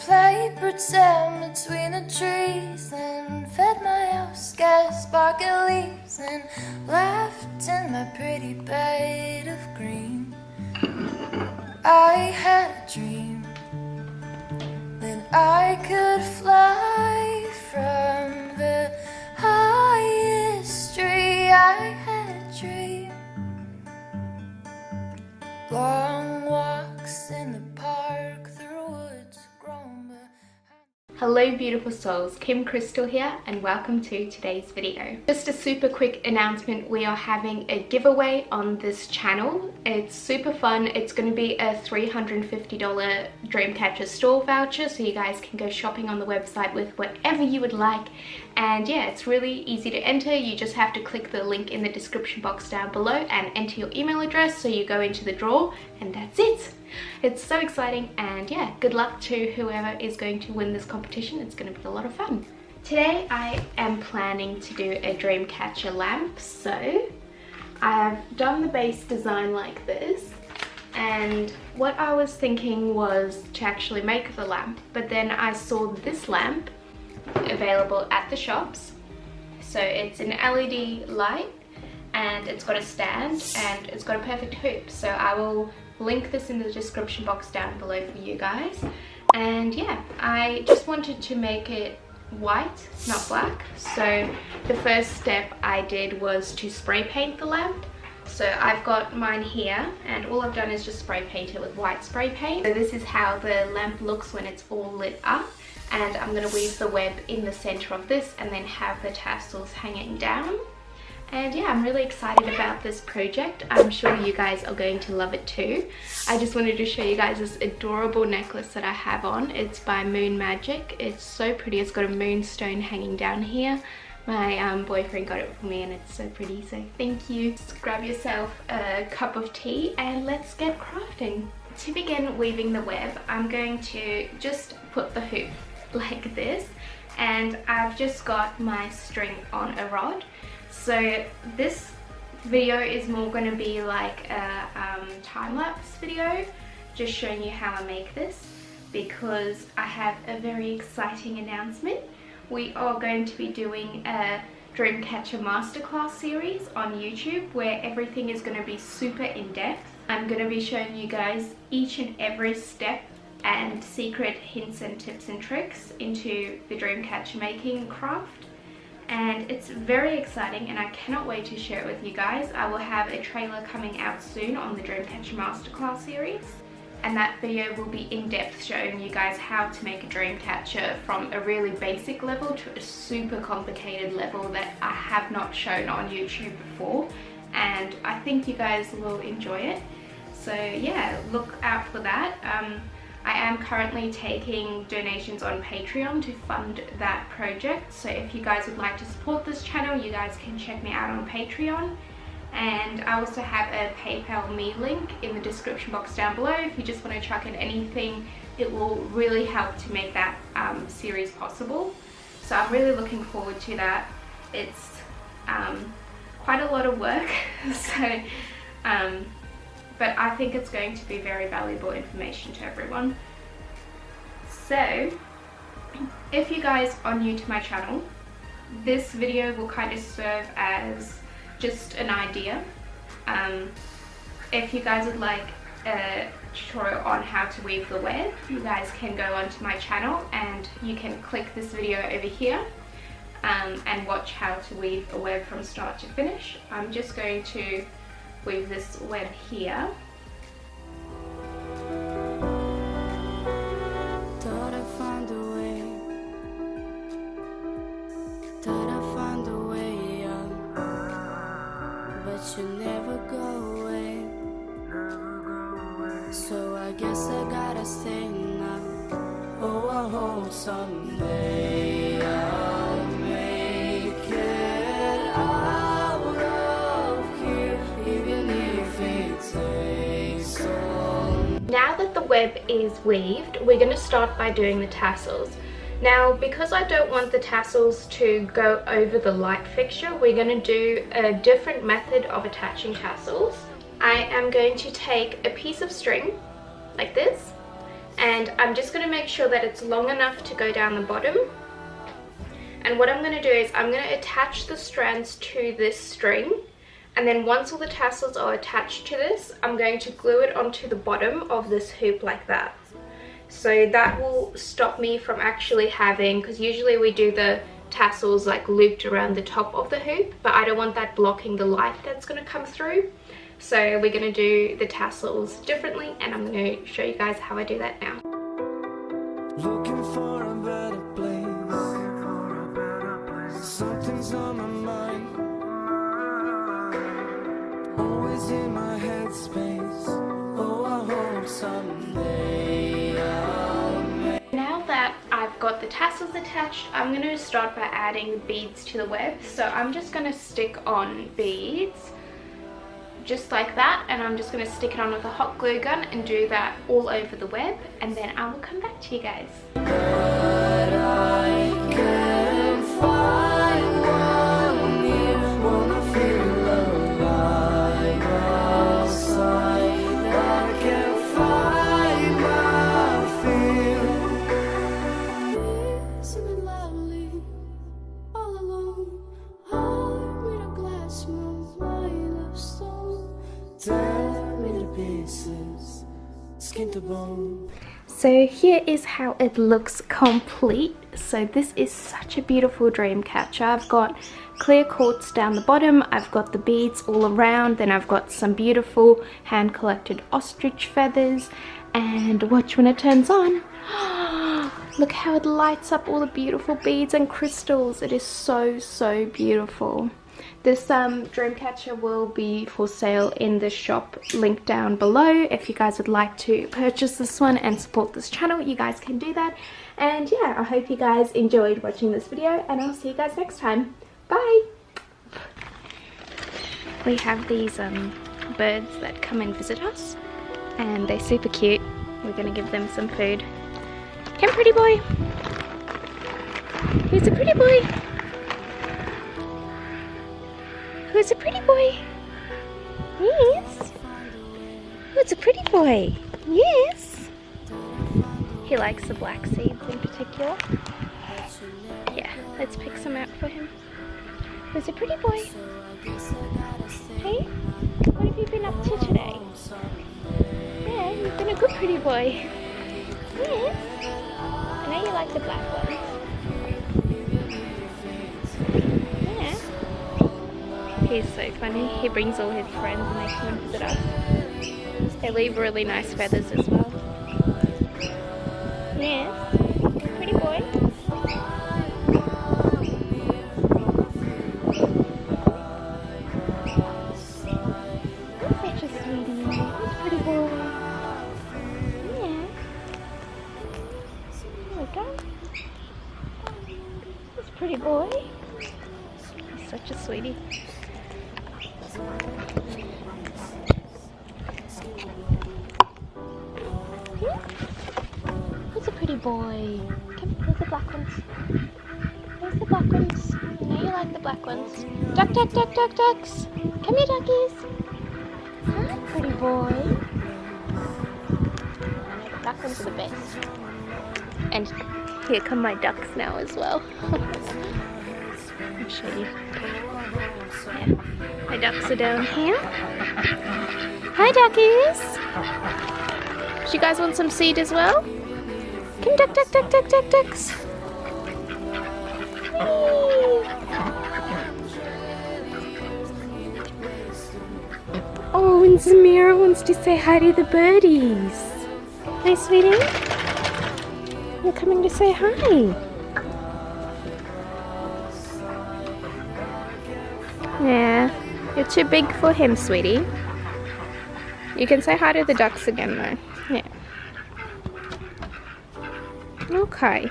played pretend between the trees and fed my house gas sparkle leaves and laughed in my pretty bed of green. I had a dream that I could fly from the highest tree. I had a dream. Long walks in the park through woods grown behind. Hello beautiful souls, Kim Crystal here and welcome to today's video. Just a super quick announcement, we are having a giveaway on this channel. It's super fun. It's going to be a $350 Dreamcatcher store voucher so you guys can go shopping on the website with whatever you would like. And yeah, it's really easy to enter. You just have to click the link in the description box down below and enter your email address so you go into the draw, and that's it. It's so exciting, and yeah, good luck to whoever is going to win this competition. It's going to be a lot of fun. Today I am planning to do a Dreamcatcher lamp. So I've done the base design like this, and what I was thinking was to actually make the lamp, but then I saw this lamp available at the shops. So it's an LED light and it's got a stand and it's got a perfect hoop. So I will link this in the description box down below for you guys. And yeah, I just wanted to make it white, not black. So the first step I did was to spray paint the lamp. So I've got mine here and all I've done is just spray paint it with white spray paint. So this is how the lamp looks when it's all lit up. And I'm going to weave the web in the center of this and then have the tassels hanging down. And yeah, I'm really excited about this project. I'm sure you guys are going to love it too. I just wanted to show you guys this adorable necklace that I have on. It's by Moon Magic. It's so pretty. It's got a moonstone hanging down here. My boyfriend got it for me and it's so pretty, so thank you. Just grab yourself a cup of tea and let's get crafting. To begin weaving the web, I'm going to just put the hoop like this, and I've just got my string on a rod. So this video is more going to be like a time-lapse video, just showing you how I make this, because I have a very exciting announcement. We are going to be doing a Dreamcatcher masterclass series on YouTube where everything is going to be super in-depth. I'm going to be showing you guys each and every step and secret hints and tips and tricks into the Dreamcatcher making craft. And it's very exciting and I cannot wait to share it with you guys. I will have a trailer coming out soon on the Dreamcatcher Masterclass series, and that video will be in depth showing you guys how to make a Dreamcatcher from a really basic level to a super complicated level that I have not shown on YouTube before, and I think you guys will enjoy it. So yeah, look out for that. I am currently taking donations on Patreon to fund that project, so if you guys would like to support this channel, you guys can check me out on Patreon. And I also have a PayPal me link in the description box down below. If you just want to chuck in anything, it will really help to make that series possible. So I'm really looking forward to that. It's quite a lot of work, so but I think it's going to be very valuable information to everyone. So if you guys are new to my channel, this video will kind of serve as just an idea. If you guys would like a tutorial on how to weave the web, you guys can go onto my channel and you can click this video over here and watch how to weave a web from start to finish. I'm just going to weave this web here. Thought I found a way. Thought I found a way out, but you never go away. So I guess I gotta stay now. Oh, I hope someday I'll make it out of here, even if it takes all. Now that the web is weaved, we're going to start by doing the tassels. Now, because I don't want the tassels to go over the light fixture, we're going to do a different method of attaching tassels. I am going to take a piece of string like this, and and I'm just going to make sure that it's long enough to go down the bottom. And what I'm going to do is I'm going to attach the strands to this string, and then once all the tassels are attached to this, I'm going to glue it onto the bottom of this hoop like that. So that will stop me from actually having, because usually we do the tassels like looped around the top of the hoop, but I don't want that blocking the light that's going to come through. So we're going to do the tassels differently, and I'm going to show you guys how I do that now. Looking for a better place. Something's on my mind. Always in my headspace. Oh, I hope someday I'll make. Now that I've got the tassels attached, I'm going to start by adding beads to the web. So I'm just going to stick on beads just like that, and I'm just going to stick it on with a hot glue gun and do that all over the web, and then I will come back to you guys. But I can't find one here. Wanna feel alive outside. I can't find my feel. Isn't it lovely? All alone. Heart made of glass, mind of stone. Tear me to pieces, skin to bone. So here is how it looks complete. So this is such a beautiful dream catcher. I've got clear quartz down the bottom, I've got the beads all around, then I've got some beautiful hand collected ostrich feathers, and watch when it turns on. Look how it lights up all the beautiful beads and crystals. It is so beautiful. This Dreamcatcher will be for sale in the shop link down below. If you guys would like to purchase this one and support this channel, you guys can do that. And yeah, I hope you guys enjoyed watching this video, and I'll see you guys next time. Bye! We have these birds that come and visit us, and they're super cute. We're gonna give them some food. Come, pretty boy! Who's a pretty boy? Who's a pretty boy? Yes. Who's a pretty boy? Yes. He likes the black seeds in particular. Yeah, let's pick some out for him. Who's a pretty boy? Hey, what have you been up to today? Yeah, you've been a good pretty boy. Yes. I know you like the black ones. He's so funny. He brings all his friends and they come and visit us. They leave really nice feathers as well. Yes. Pretty boy. Such a sweetie. He's a pretty boy. Yeah. There we go. He's a pretty boy. He's such a sweetie. He's a pretty boy. Come, where's the black ones? Where's the black ones? I know you like the black ones. Duck, duck, duck, duck, ducks. Come here, duckies. Hi, pretty boy. The black ones are the best. And here come my ducks now as well. I'll show you. Yeah. My ducks are down here. Hi, duckies. Do you guys want some seed as well? Come, duck, duck, duck, duck, duck, ducks. Whee! Oh, and Zamira wants to say hi to the birdies. Hi, sweetie. You're coming to say hi. Yeah, you're too big for him, sweetie. You can say hi to the ducks again, though. Yeah. Okay.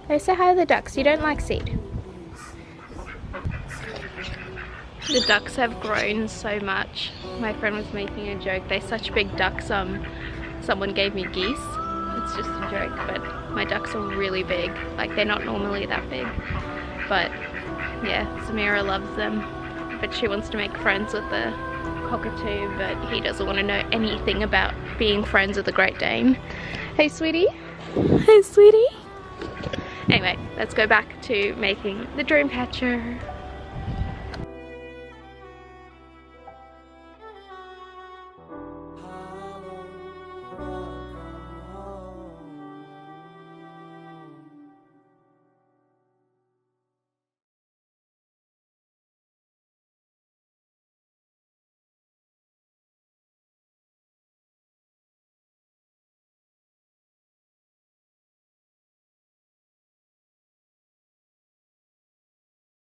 Hey, say hi to the ducks. You don't like seed. The ducks have grown so much. My friend was making a joke. They're such big ducks. Someone gave me geese. It's just a joke, but my ducks are really big. Like, they're not normally that big. But yeah, Zamira loves them, but she wants to make friends with the cockatoo, but he doesn't want to know anything about being friends with the Great Dane. Hey sweetie. Hey sweetie. Anyway, let's go back to making the Dreamcatcher.